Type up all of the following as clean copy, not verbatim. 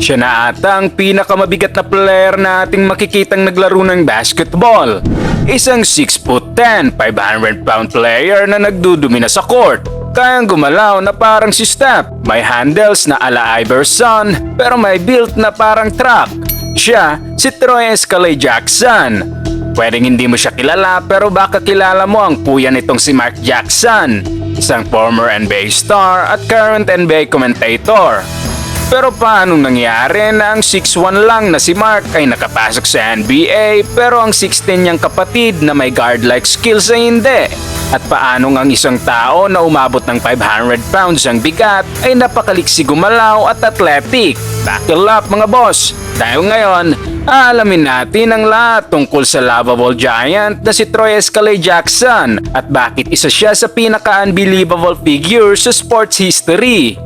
Siya na ata ang pinakamabigat na player na ating makikitang naglaro ng basketball. Isang 6'10", 500-pound player na nagdudumi na sa court. Kayang gumalaw na parang si Steph. May handles na ala Iverson pero may build na parang truck. Siya, si Troy Escalay Jackson. Pwedeng hindi mo siya kilala pero baka kilala mo ang kuya nitong si Mark Jackson, isang former NBA star at current NBA commentator. Pero paano nangyari na ang 6'1 lang na si Mark ay nakapasok sa NBA pero ang 6'10 niyang kapatid na may guard-like skills ay hindi? At paano ang isang tao na umabot ng 500 pounds ang bigat ay napakaliksi gumalaw at athletic? Buckle up mga boss! Dahil ngayon, aalamin natin ang lahat tungkol sa lovable giant na si Troy Escalay Jackson at bakit isa siya sa pinaka-unbelievable figure sa sports history.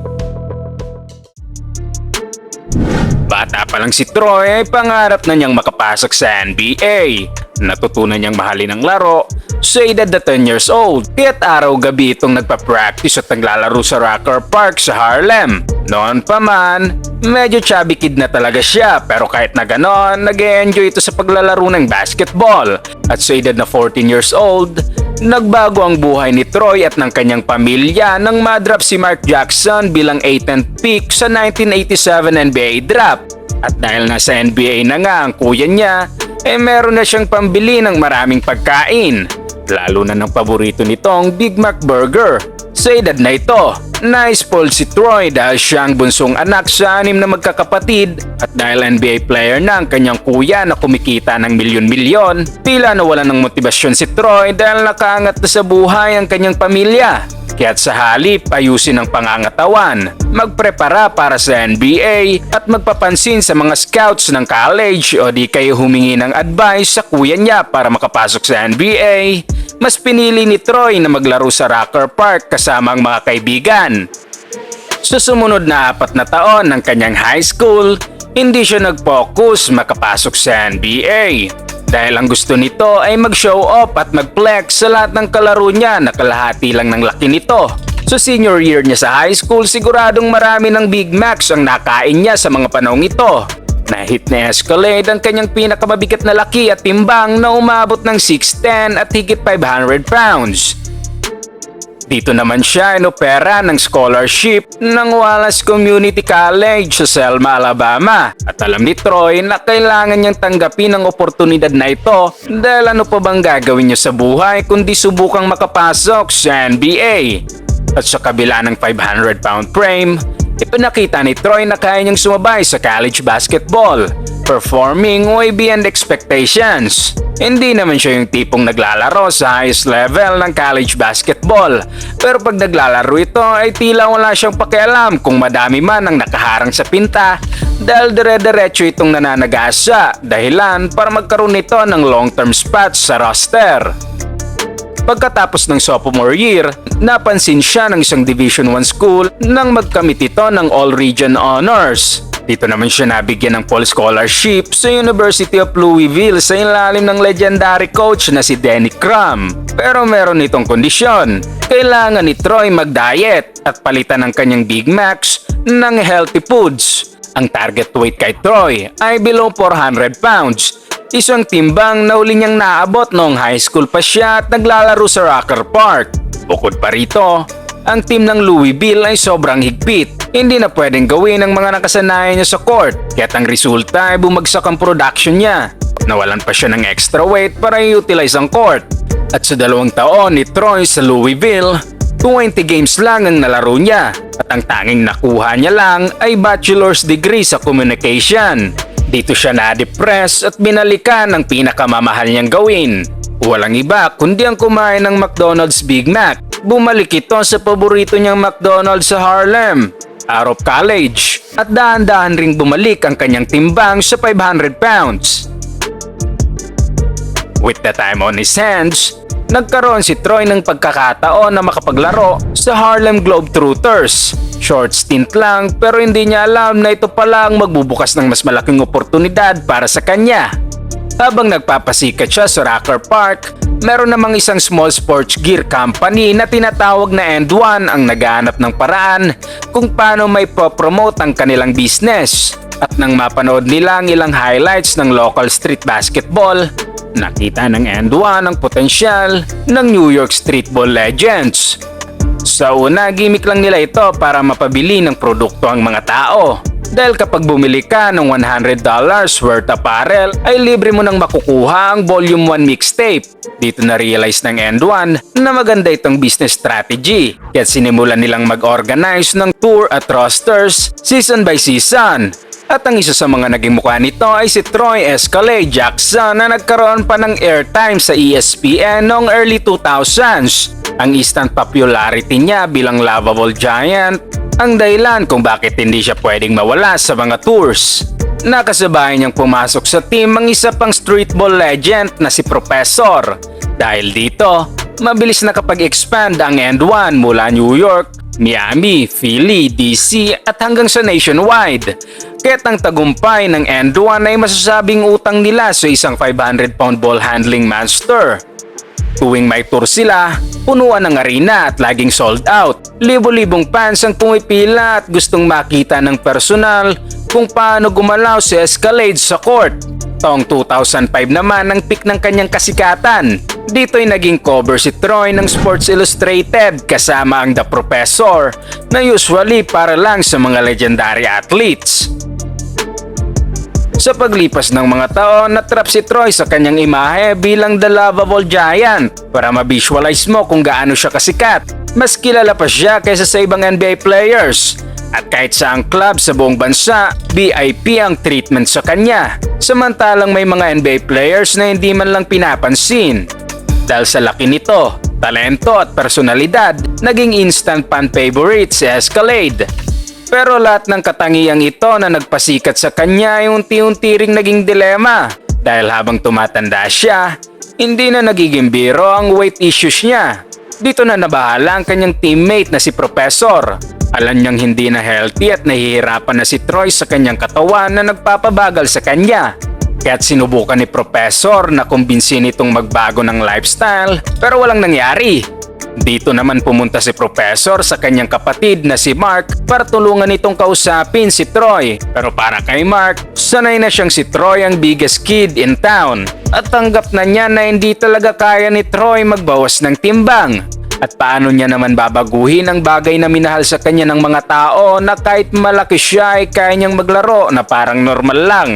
Bata pa lang si Troy ay pangarap na niyang makapasok sa NBA. Natutunan niyang mahalin ang laro sa edad na 10 years old. Kaya't araw-gabi itong nagpa-practice at naglalaro sa Rocker Park sa Harlem. Noon pa man, medyo chubby kid na talaga siya pero kahit na ganon, nag-e-enjoy ito sa paglalaro ng basketball. At sa edad na 14 years old, nagbago ang buhay ni Troy at ng kanyang pamilya nang madrap si Mark Jackson bilang 18th pick sa 1987 NBA draft. At dahil nasa NBA na nga ang kuya niya, meron na siyang pambili ng maraming pagkain. Lalo na ng paborito nitong Big Mac Burger. Sa edad na ito, na-spoiled si Troy dahil siya ang bunsong anak sa 6 na magkakapatid at dahil NBA player na ang kanyang kuya na kumikita ng milyon-milyon, tila nawalan ng motibasyon si Troy dahil nakaangat na sa buhay ang kanyang pamilya. Kaya't sa halip ayusin ang pangangatawan, magprepara para sa NBA at magpapansin sa mga scouts ng college o di kayo humingi ng advice sa kuya niya para makapasok sa NBA, mas pinili ni Troy na maglaro sa Rocker Park kasama ang mga kaibigan. Sa sumunod na 4 na taon ng kanyang high school, hindi siya nag-focus makapasok sa NBA. Dahil ang gusto nito ay mag-show off at mag-flex sa lahat ng kalaro niya na kalahati lang ng laki nito. Sa senior year niya sa high school, siguradong marami ng Big Macs ang nakain niya sa mga panahong ito. Nahit na Escalade ang kanyang pinakamabigat na laki at timbang na umabot ng 6'10 at higit 500 pounds. Dito naman siya inopera ng scholarship ng Wallace Community College sa Selma, Alabama. At alam ni Troy na kailangan niyang tanggapin ang oportunidad na ito dahil ano pa bang gagawin niya sa buhay kundi subukang makapasok sa NBA. At sa kabila ng 500-pound frame, ipinakita ni Troy na kaya niyang sumabay sa college basketball, performing way beyond expectations. Hindi naman siya yung tipong naglalaro sa highest level ng college basketball. Pero pag naglalaro ito ay tila wala siyang pakialam kung madami man ang nakaharang sa pinta dahil dire-diretso itong nananagasa dahilan para magkaroon nito ng long-term spots sa roster. Pagkatapos ng sophomore year, napansin siya ng isang Division I school nang magkamit ito ng All-Region Honors. Dito naman siya nabigyan ng full scholarship sa University of Louisville sa ilalim ng legendary coach na si Denny Crum. Pero meron itong kondisyon. Kailangan ni Troy mag-diet at palitan ang kanyang Big Macs ng healthy foods. Ang target weight kay Troy ay below 400 pounds. Isang timbang na uli niyang naabot noong high school pa siya at naglalaro sa Rocker Park. Bukod pa rito, ang team ng Louisville ay sobrang higpit. Hindi na pwedeng gawin ang mga nakasanayan niya sa court, kaya't ang resulta ay bumagsak ang production niya. Nawalan pa siya ng extra weight para i-utilize ang court. At sa 2 taon ni Troy sa Louisville, 20 games lang ang nalaro niya at ang tanging nakuha niya lang ay bachelor's degree sa communication. Dito siya na-depress at binalikan ang pinakamamahal niyang gawin. Walang iba kundi ang kumain ng McDonald's Big Mac. Bumalik ito sa paborito niyang McDonald's sa Harlem, out of college, at dahan-dahan ring bumalik ang kanyang timbang sa 500 pounds. With the time on his hands, nagkaroon si Troy ng pagkakataon na makapaglaro sa Harlem Globetrotters. Short stint lang pero hindi niya alam na ito pala ang magbubukas ng mas malaking oportunidad para sa kanya. Habang nagpapasikat siya sa Rocker Park, meron namang isang small sports gear company na tinatawag na End1 ang naghahanap ng paraan kung paano may promote ang kanilang business. At nang mapanood nila ang ilang highlights ng local street basketball, nakita ng And1 ang potensyal ng New York Streetball Legends. Sa una, gimmick lang nila ito para mapabili ng produkto ang mga tao. Dahil kapag bumili ka ng $100 worth apparel, ay libre mo nang makukuha ang Volume 1 mixtape. Dito na-realize ng And1 na maganda itong business strategy. Kaya sinimulan nilang mag-organize ng tour at rosters season by season. At ang isa sa mga naging mukha nito ay si Troy Escalade Jackson na nagkaroon pa ng airtime sa ESPN noong early 2000s. Ang instant popularity niya bilang lovable giant ang dahilan kung bakit hindi siya pwedeng mawala sa mga tours. Nakasabay niyang pumasok sa team ang isa pang streetball legend na si Professor. Dahil dito, mabilis nakapag-expand ang And1 mula New York, Miami, Philly, DC at hanggang sa nationwide. Kaya't ang tagumpay ng And1 ay masasabing utang nila sa isang 500-pound ball handling monster. Tuwing may tour sila, punuan ng arena at laging sold out. Libo-libong fans ang pumipila at gustong makita ng personal kung paano gumalaw si Escalade sa court. Taong 2005 naman ang peak ng kanyang kasikatan. Dito'y naging cover si Troy ng Sports Illustrated kasama ang The Professor na usually para lang sa mga legendary athletes. Sa paglipas ng mga taon, natrap si Troy sa kanyang imahe bilang the lovable giant para ma-visualize mo kung gaano siya kasikat. Mas kilala pa siya kaysa sa ibang NBA players. At kahit saang club sa buong bansa, VIP ang treatment sa kanya. Samantalang may mga NBA players na hindi man lang pinapansin. Dahil sa laki nito, talento at personalidad, naging instant fan favorite si Escalade. Pero lahat ng katangiang ito na nagpasikat sa kanya ay unti-unti ring naging dilema. Dahil habang tumatanda siya, hindi na nagiging biro ang weight issues niya. Dito na nabahala ang kanyang teammate na si Professor. Alam niyang hindi na healthy at nahihirapan na si Troy sa kanyang katawan na nagpapabagal sa kanya. Kaya't sinubukan ni Professor na kumbinsin itong magbago ng lifestyle pero walang nangyari. Dito naman pumunta si Professor sa kanyang kapatid na si Mark para tulungan itong kausapin si Troy. Pero para kay Mark, sanay na siyang si Troy ang biggest kid in town. At tanggap na niya na hindi talaga kaya ni Troy magbawas ng timbang. At paano niya naman babaguhin ang bagay na minahal sa kanya ng mga tao na kahit malaki siya ay kaya niyang maglaro na parang normal lang.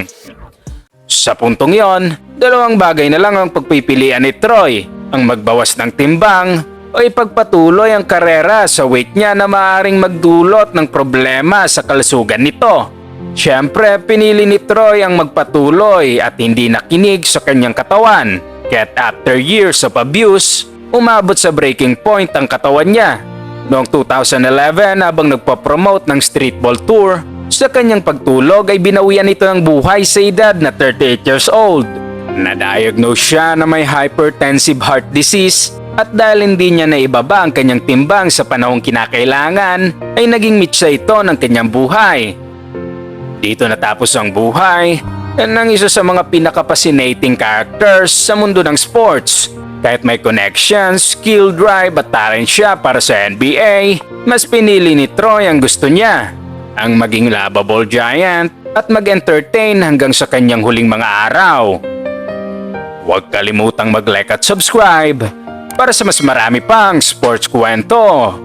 Sa puntong yon, dalawang bagay na lang ang pagpipilian ni Troy. Ang magbawas ng timbang o ipagpatuloy ang karera sa weight niya na maaaring magdulot ng problema sa kalusugan nito. Siyempre, pinili ni Troy ang magpatuloy at hindi nakinig sa kanyang katawan. Kaya't after years of abuse, umabot sa breaking point ang katawan niya. Noong 2011, habang nagpapromote ng streetball tour, sa kanyang pagtulog ay binawian ito ng buhay sa edad na 38 years old. Na-diagnose siya na may hypertensive heart disease at dahil hindi niya naibaba ang kanyang timbang sa panahong kinakailangan, ay naging mitsa ito ng kanyang buhay. Dito natapos ang buhay ng isa sa mga pinaka-fascinating characters sa mundo ng sports. Kahit may connections, skill drive at talent siya para sa NBA, mas pinili ni Troy ang gusto niya, ang maging lovable giant at mag-entertain hanggang sa kanyang huling mga araw. Huwag kalimutang mag-like at subscribe para sa mas marami pang sports kwento.